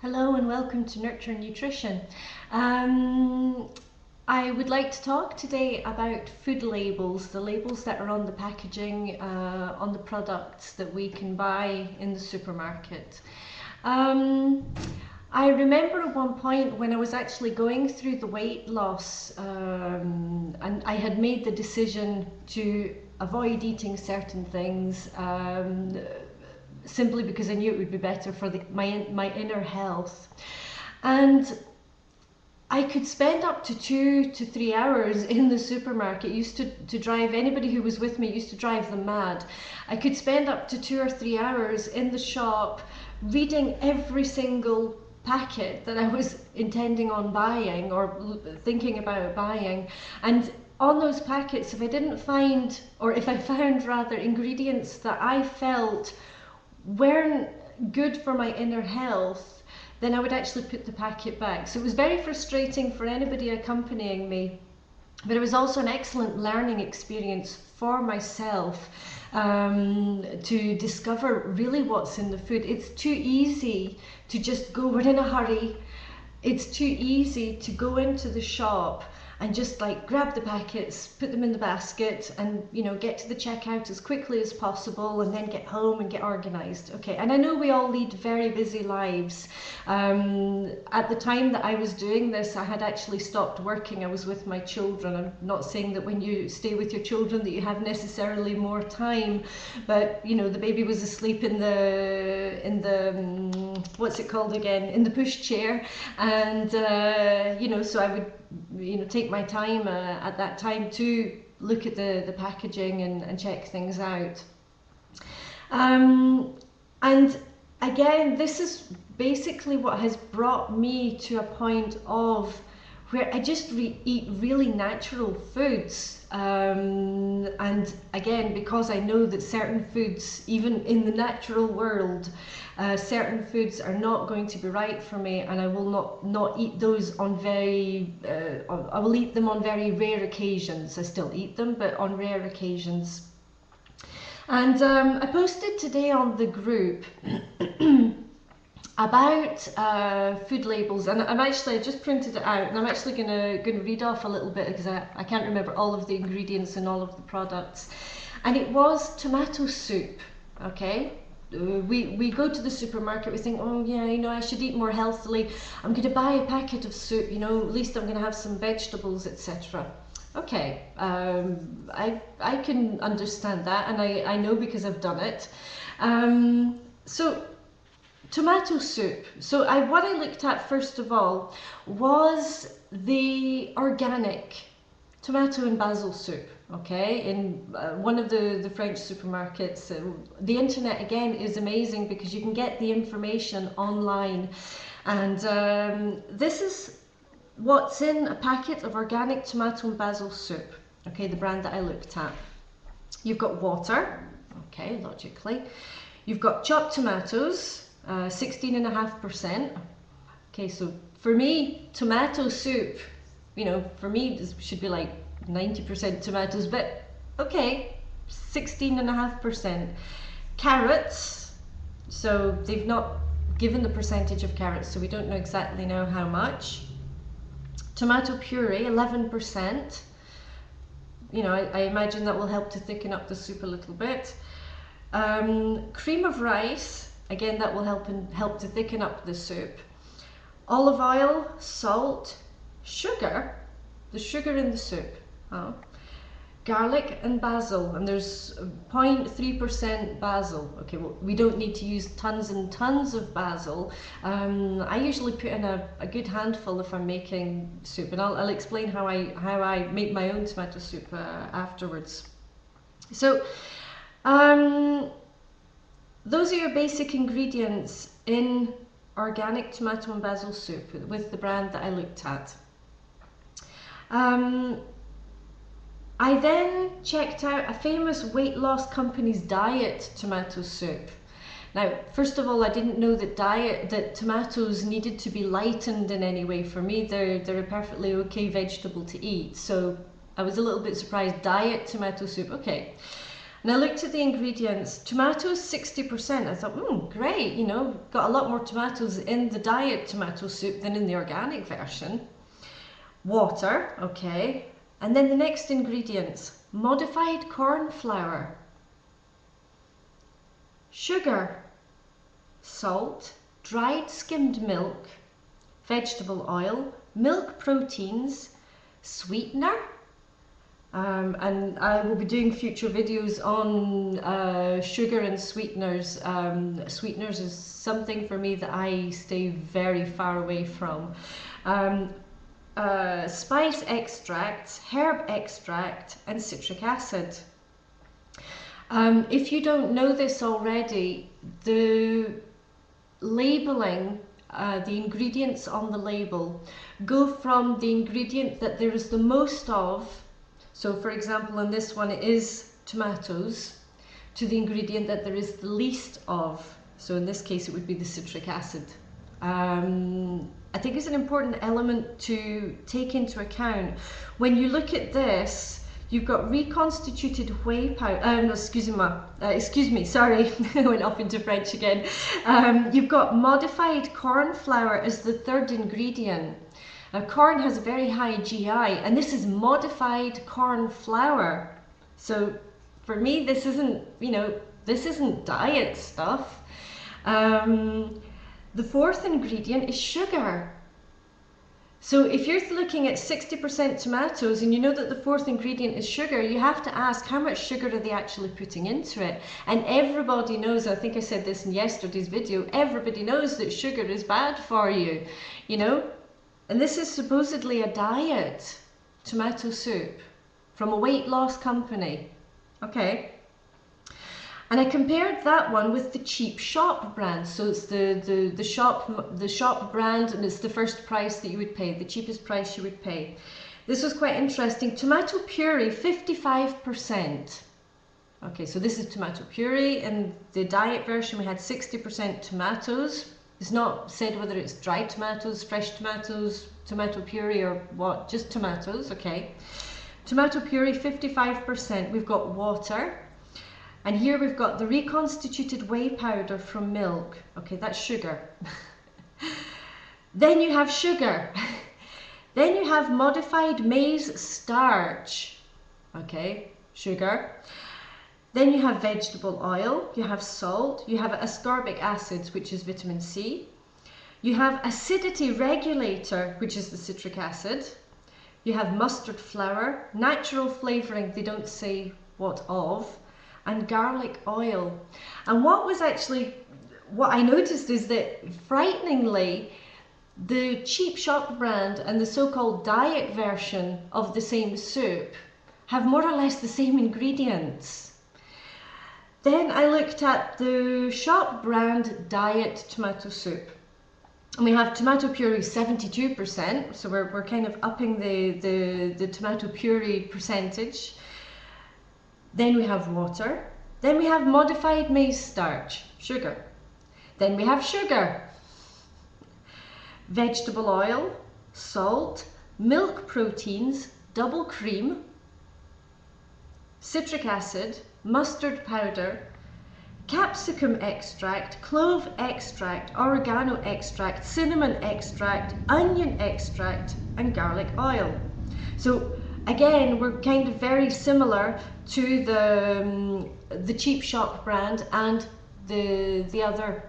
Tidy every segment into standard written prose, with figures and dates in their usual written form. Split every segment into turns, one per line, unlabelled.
Hello and welcome to Nurture Nutrition. I would like to talk today about food labels, the labels that are on the packaging, on the products that we can buy in the supermarket. I remember at one point when I was actually going through the weight loss and I had made the decision to avoid eating certain things simply because I knew it would be better for my inner health. And I could spend up to 2 to 3 hours in the supermarket. It used to drive anybody who was with me, used to drive them mad. I could spend up to 2 or 3 hours in the shop reading every single packet that I was intending on buying or thinking about buying. And on those packets, if I didn't find, or if I found rather, ingredients that I felt weren't good for my inner health, then I would actually put the packet back. So it was very frustrating for anybody accompanying me, but it was also an excellent learning experience for myself to discover really what's in the food. It's too easy to just go, we're in a hurry. It's too easy to go into the shop and just like grab the packets, put them in the basket, and get to the checkout as quickly as possible, and then get home and get organized. Okay, and I know we all lead very busy lives. At the time that I was doing this, I had actually stopped working. I was with my children. I'm not saying that when you stay with your children that you have necessarily more time, but the baby was asleep in the what's it called again, in the push chair, and so I would take my time at that time to look at the packaging and check things out. And again, this is basically what has brought me to a point of where I just eat really natural foods. And again, because I know that certain foods, even in the natural world, certain foods are not going to be right for me, and I will not eat those on I will eat them on very rare occasions. I still eat them, but on rare occasions. And I posted today on the group about food labels, and I just printed it out, and I'm actually going to read off a little bit because I can't remember all of the ingredients and all of the products. And it was tomato soup. Okay, we go to the supermarket, we think, oh yeah, I should eat more healthily, I'm going to buy a packet of soup, at least I'm going to have some vegetables, etc. Okay, I can understand that, and I know because I've done it. So tomato soup. So what I looked at first of all was the organic tomato and basil soup. Okay, in one of the French supermarkets. The internet again is amazing because you can get the information online, and this is what's in a packet of organic tomato and basil soup. Okay, the brand that I looked at. You've got water. Okay, logically. You've got chopped tomatoes. 16.5%. Okay, so for me, tomato soup, for me it should be like 90% tomatoes, but okay, 16.5%. Carrots, so they've not given the percentage of carrots, so we don't know exactly now how much. Tomato puree, 11%. I imagine that will help to thicken up the soup a little bit. Cream of rice. Again, that will help to thicken up the soup. Olive oil, salt, sugar, the sugar in the soup. Garlic and basil, and there's 0.3% basil. Okay, well, we don't need to use tons and tons of basil. I usually put in a good handful if I'm making soup, and I'll explain how I make my own tomato soup afterwards. So, those are your basic ingredients in organic tomato and basil soup with the brand that I looked at. I then checked out a famous weight loss company's diet tomato soup. Now, first of all, I didn't know that tomatoes needed to be lightened in any way. For me, they're a perfectly okay vegetable to eat. So I was a little bit surprised. Diet tomato soup, okay. And I looked at the ingredients, tomatoes 60%. I thought, great, you know, got a lot more tomatoes in the diet tomato soup than in the organic version. Water, okay. And then the next ingredients, modified corn flour, sugar, salt, dried skimmed milk, vegetable oil, milk proteins, sweetener, and I will be doing future videos on sugar and sweeteners. Sweeteners is something for me that I stay very far away from. Spice extracts, herb extract, and citric acid. If you don't know this already, the labeling, the ingredients on the label go from the ingredient that there is the most of. So for example, in this one it is tomatoes, to the ingredient that there is the least of. So in this case it would be the citric acid. I think it's an important element to take into account. When you look at this, you've got reconstituted whey powder, excuse me, sorry, I went off into French again. You've got modified corn flour as the third ingredient. Now, corn has a very high GI, and this is modified corn flour. So for me, this isn't, you know, this isn't diet stuff. The fourth ingredient is sugar. So if you're looking at 60% tomatoes and you know that the fourth ingredient is sugar, you have to ask how much sugar are they actually putting into it. And everybody knows, I think I said this in yesterday's video, everybody knows that sugar is bad for you, you know. And this is supposedly a diet tomato soup from a weight loss company. Okay. And I compared that one with the cheap shop brand. So it's the shop brand, and it's the first price that you would pay, the cheapest price you would pay. This was quite interesting. Tomato puree, 55%. Okay, so this is tomato puree. In the diet version, we had 60% tomatoes. It's not said whether it's dried tomatoes, fresh tomatoes, tomato puree, or what, just tomatoes, okay. Tomato puree, 55%. We've got water. And here we've got the reconstituted whey powder from milk. Okay, that's sugar. Then you have sugar. Then you have modified maize starch. Okay, sugar. Then you have vegetable oil, you have salt, you have ascorbic acids, which is vitamin C. You have acidity regulator, which is the citric acid. You have mustard flour, natural flavouring, they don't say what of, and garlic oil. And what I noticed is that, frighteningly, the cheap shop brand and the so-called diet version of the same soup have more or less the same ingredients. Then I looked at the shop brand diet tomato soup. And we have tomato puree 72%, so we're kind of upping the tomato puree percentage. Then we have water. Then we have modified maize starch, sugar. Then we have sugar, vegetable oil, salt, milk proteins, double cream, citric acid, mustard powder, capsicum extract, clove extract, oregano extract, cinnamon extract, onion extract, and garlic oil. So again, we're kind of very similar to the cheap shop brand and the other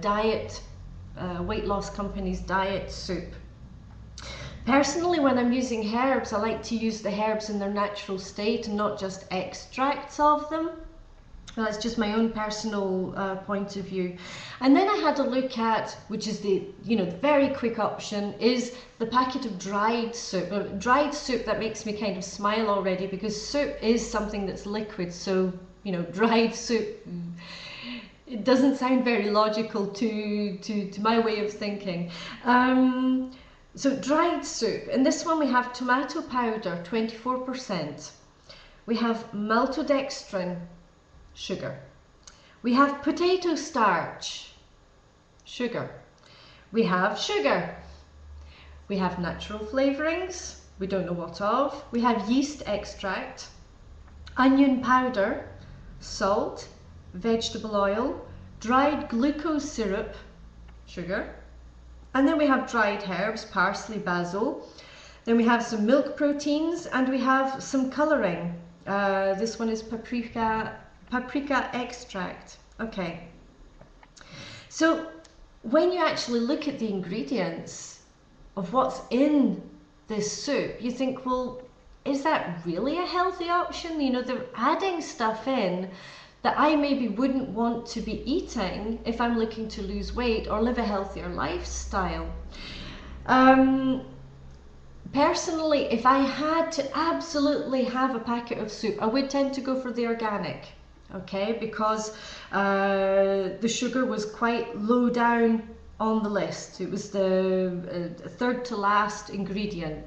diet weight loss company's diet soup. Personally, when I'm using herbs, I like to use the herbs in their natural state and not just extracts of them. That's just my own personal point of view. And then I had a look at, which is the very quick option, is the packet of dried soup. Dried soup, that makes me kind of smile already, because soup is something that's liquid. So, dried soup, it doesn't sound very logical to my way of thinking. So dried soup, in this one we have tomato powder, 24%. We have maltodextrin, sugar. We have potato starch, sugar. We have sugar. We have natural flavourings, we don't know what of. We have yeast extract, onion powder, salt, vegetable oil, dried glucose syrup, sugar, and then we have dried herbs, parsley, basil. Then we have some milk proteins, and we have some colouring. This one is paprika extract. Okay. So when you actually look at the ingredients of what's in this soup, you think, well, is that really a healthy option? You know, they're adding stuff in that I maybe wouldn't want to be eating if I'm looking to lose weight or live a healthier lifestyle. Personally, if I had to absolutely have a packet of soup, I would tend to go for the organic, okay, because the sugar was quite low down on the list. It was the third to last ingredient.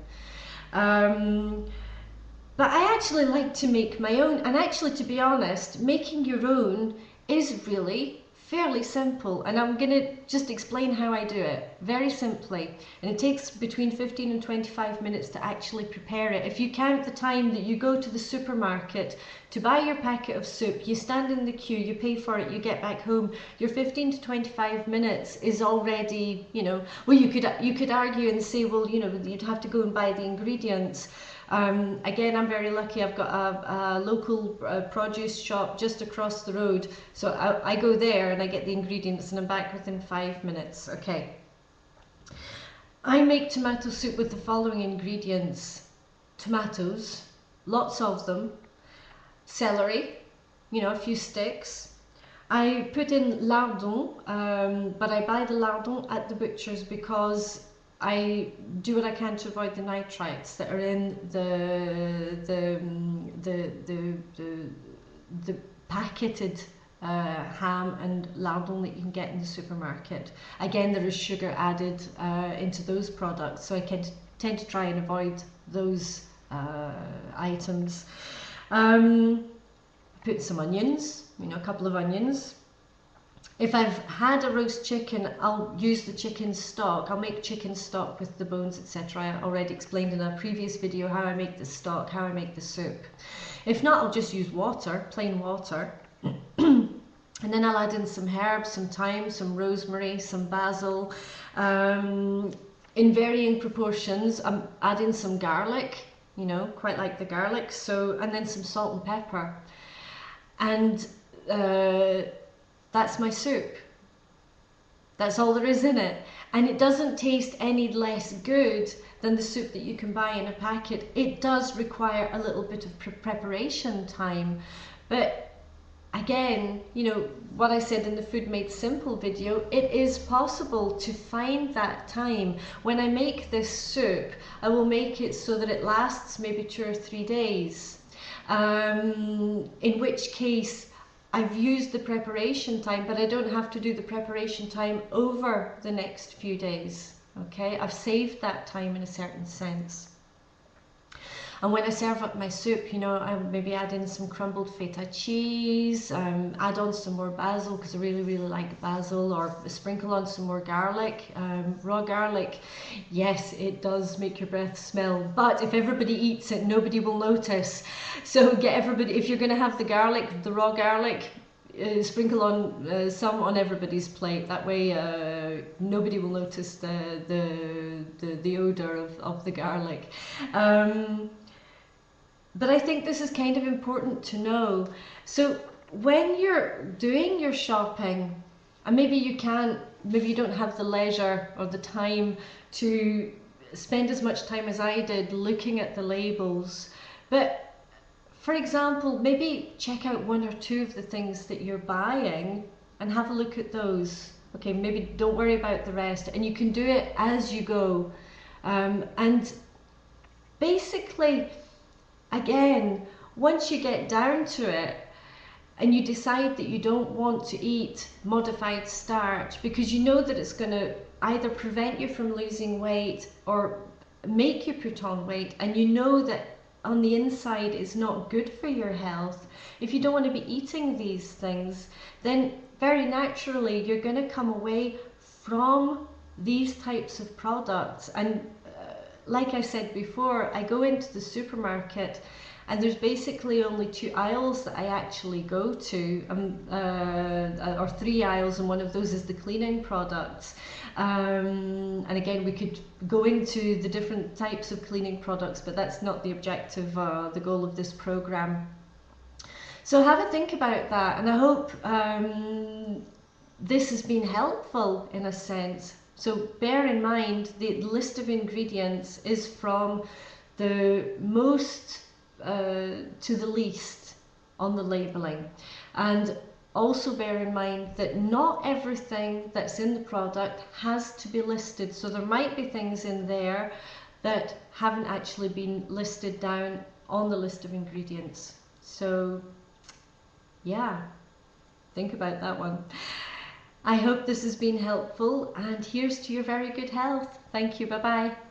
But I actually like to make my own, and actually, to be honest, making your own is really fairly simple, and I'm going to just explain how I do it very simply. And it takes between 15 and 25 minutes to actually prepare it. If you count the time that you go to the supermarket to buy your packet of soup, you stand in the queue, you pay for it, you get back home, your 15 to 25 minutes is already, you know, well, you could argue and say, well, you know, you'd have to go and buy the ingredients. Again, I'm very lucky. I've got a local produce shop just across the road, so I go there and I get the ingredients and I'm back within 5 minutes. Okay. I make tomato soup with the following ingredients: tomatoes, lots of them, celery, you know, a few sticks. I put in lardon, but I buy the lardon at the butcher's because I do what I can to avoid the nitrites that are in the packeted ham and lardon that you can get in the supermarket. Again, there is sugar added into those products, so I tend to try and avoid those items. Put some onions, you know, a couple of onions. If I've had a roast chicken, I'll use the chicken stock. I'll make chicken stock with the bones, etc. I already explained in a previous video how I make the stock, how I make the soup. If not, I'll just use water, plain water. And then I'll add in some herbs, some thyme, some rosemary, some basil. In varying proportions, I'm adding some garlic, you know, quite like the garlic. So, and then some salt and pepper. And that's my soup. That's all there is in it. And it doesn't taste any less good than the soup that you can buy in a packet. It does require a little bit of preparation time. But again, you know, what I said in the Food Made Simple video, it is possible to find that time. When I make this soup, I will make it so that it lasts maybe 2 or 3 days. In which case, I've used the preparation time, but I don't have to do the preparation time over the next few days. Okay, I've saved that time in a certain sense. And when I serve up my soup, you know, I maybe add in some crumbled feta cheese, add on some more basil because I really like basil, or sprinkle on some more garlic, raw garlic. Yes, it does make your breath smell, but if everybody eats it, nobody will notice. So get everybody, if you're going to have the garlic, the raw garlic, sprinkle on some on everybody's plate. That way nobody will notice the odor of the garlic. But I think this is kind of important to know. So when you're doing your shopping, and maybe you don't have the leisure or the time to spend as much time as I did looking at the labels, but for example, maybe check out 1 or 2 of the things that you're buying and have a look at those. Okay, maybe don't worry about the rest, and you can do it as you go. And basically, again, once you get down to it and you decide that you don't want to eat modified starch because you know that it's going to either prevent you from losing weight or make you put on weight, and you know that on the inside it's not good for your health, if you don't want to be eating these things, then very naturally you're going to come away from these types of products. And like I said before, I go into the supermarket and there's basically only 2 aisles that I actually go to, or 3 aisles, and one of those is the cleaning products. And again, we could go into the different types of cleaning products, but that's not the objective, the goal of this program. So have a think about that, and I hope this has been helpful in a sense. So bear in mind the list of ingredients is from the most to the least on the labelling, and also bear in mind that not everything that's in the product has to be listed. So there might be things in there that haven't actually been listed down on the list of ingredients. So yeah, think about that one. I hope this has been helpful, and here's to your very good health. Thank you, bye bye.